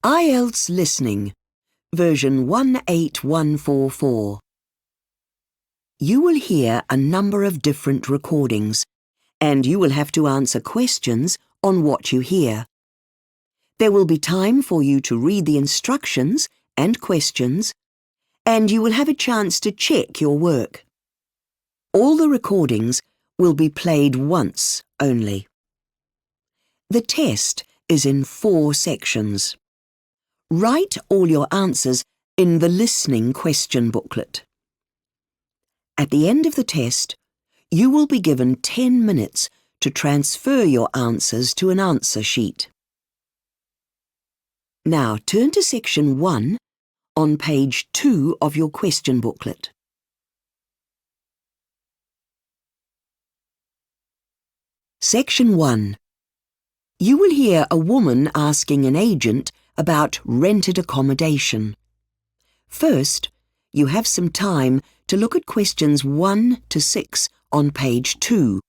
IELTS Listening, version 18144. You will hear a number of different recordings, and you will have to answer questions on what you hear. There will be time for you to read the instructions and questions, and you will have a chance to check your work. All the recordings will be played once only. The test is in 4 sections. Write all your answers in the listening question booklet. At the end of the test, you will be given 10 minutes to transfer your answers to an answer sheet. Now turn to section 1 on page 2 of your question booklet. Section 1. You will hear a woman asking an agent about rented accommodation. First, you have some time to look at questions 1 to 6 on page 2.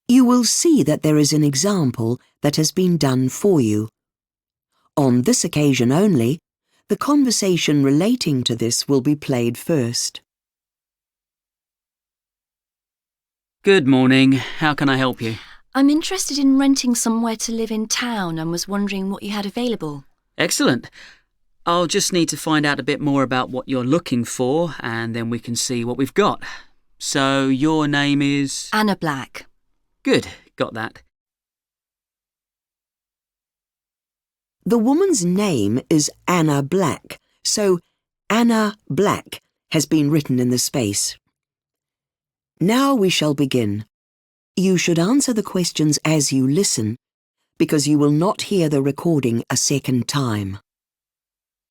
You will see that there is an example that has been done for you. On this occasion only, the conversation relating to this will be played first. Good morning. How can I help you? I'm interested in renting somewhere to live in town and was wondering what you had available. Excellent. I'll just need to find out a bit more about what you're looking for, and then we can see what we've got. So, your name is? Anna Black. Good, got that. The woman's name is Anna Black, so Anna Black has been written in the space. Now we shall begin. You should answer the questions as you listen, because you will not hear the recording a second time.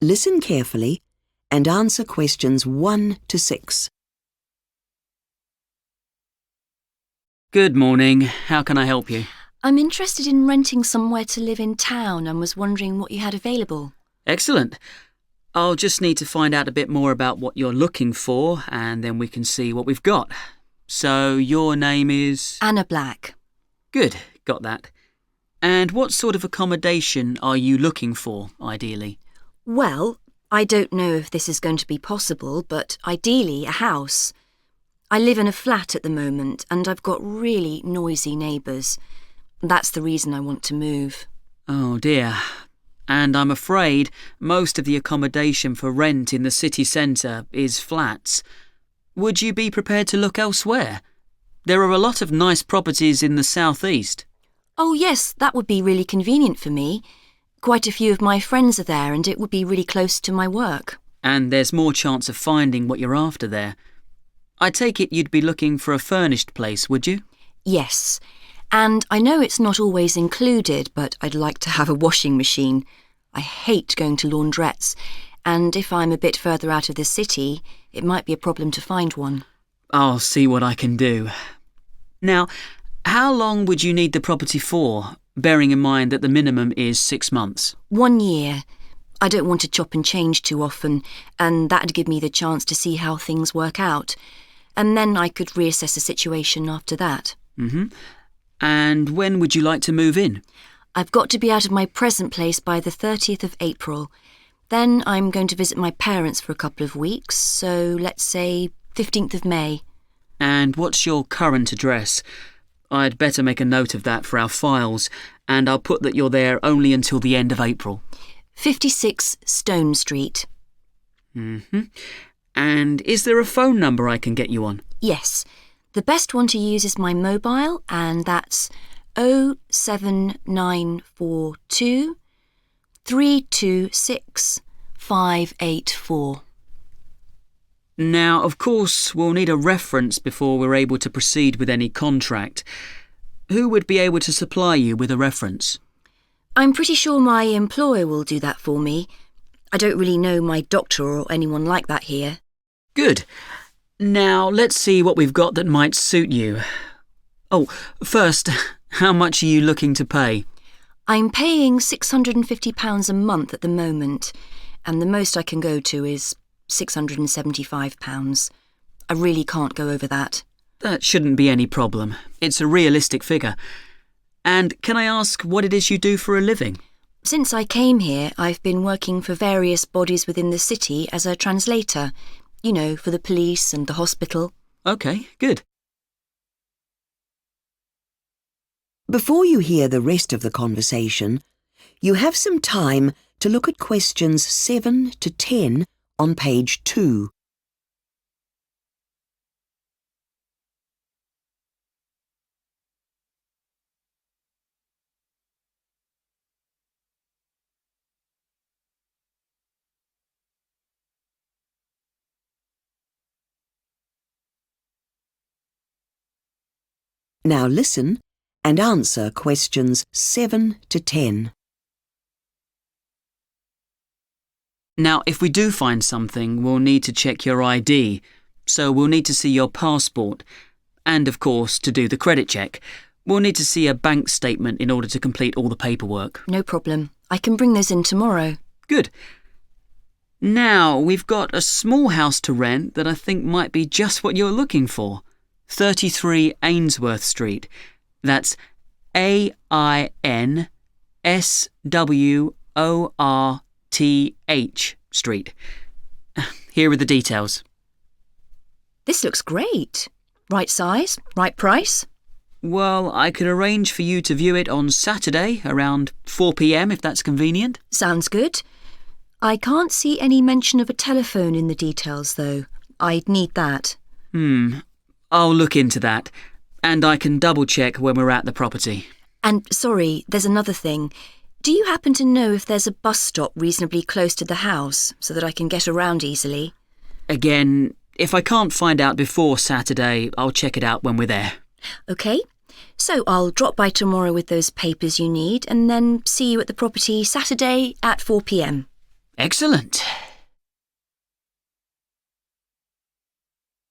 Listen carefully and answer questions 1 to 6. Good morning. How can I help you? I'm interested in renting somewhere to live in town and was wondering what you had available. Excellent. I'll just need to find out a bit more about what you're looking for, and then we can see what we've got. So, your name is? Anna Black. Good, got that. And what sort of accommodation are you looking for, ideally? Well, I don't know if this is going to be possible, but ideally a house. I live in a flat at the moment and I've got really noisy neighbours. That's the reason I want to move. Oh dear. And I'm afraid most of the accommodation for rent in the city centre is flats. Would you be prepared to look elsewhere? There are a lot of nice properties in the southeast. Oh yes, that would be really convenient for me. Quite a few of my friends are there and it would be really close to my work. And there's more chance of finding what you're after there. I take it you'd be looking for a furnished place, would you? Yes, and I know it's not always included, but I'd like to have a washing machine. I hate going to laundrettes, and if I'm a bit further out of the city, it might be a problem to find one. I'll see what I can do. Now, how long would you need the property for, bearing in mind that the minimum is 6 months? 1 year. I don't want to chop and change too often, and that'd give me the chance to see how things work out. And then I could reassess the situation after that. And when would you like to move in? I've got to be out of my present place by the 30th of April. Then I'm going to visit my parents for a couple of weeks, so let's say 15th of May. And what's your current address? I'd better make a note of that for our files, and I'll put that you're there only until the end of April. 56 Stone Street. And is there a phone number I can get you on? Yes. The best one to use is my mobile, and that's 07942 326 584. Now, of course, we'll need a reference before we're able to proceed with any contract. Who would be able to supply you with a reference? I'm pretty sure my employer will do that for me. I don't really know my doctor or anyone like that here. Good. Now, let's see what we've got that might suit you. Oh, first, how much are you looking to pay? I'm paying £650 a month at the moment, and the most I can go to is £675. I really can't go over that. That shouldn't be any problem. It's a realistic figure. And can I ask what it is you do for a living? Since I came here, I've been working for various bodies within the city as a translator. You know, for the police and the hospital. OK, good. Before you hear the rest of the conversation, you have some time to look at questions 7 to 10 on page 2. Now listen and answer questions 7 to 10. Now, if we do find something, we'll need to check your ID. So we'll need to see your passport. And, of course, to do the credit check, we'll need to see a bank statement in order to complete all the paperwork. No problem. I can bring those in tomorrow. Good. Now, we've got a small house to rent that I think might be just what you're looking for. 33 Ainsworth Street. That's AINSWORTH Street. Here are the details. This looks great. Right size, right price? Well, I could arrange for you to view it on Saturday around 4 p.m. if that's convenient. Sounds good. I can't see any mention of a telephone in the details, though. I'd need that. I'll look into that, and I can double-check when we're at the property. And sorry, there's another thing. Do you happen to know if there's a bus stop reasonably close to the house so that I can get around easily? Again, if I can't find out before Saturday, I'll check it out when we're there. OK. So I'll drop by tomorrow with those papers you need and then see you at the property Saturday at 4 p.m. Excellent.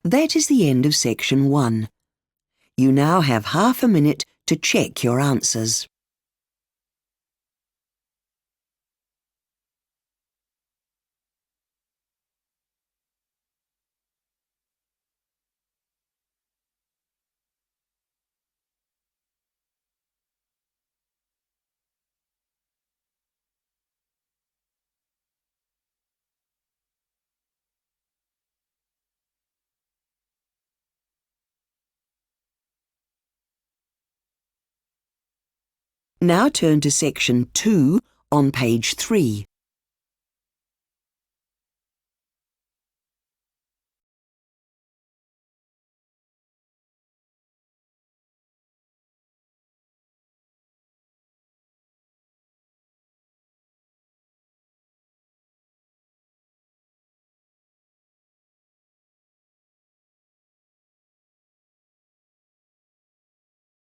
That is the end of section 1. You now have half a minute to check your answers. Now turn to section 2 on page 3.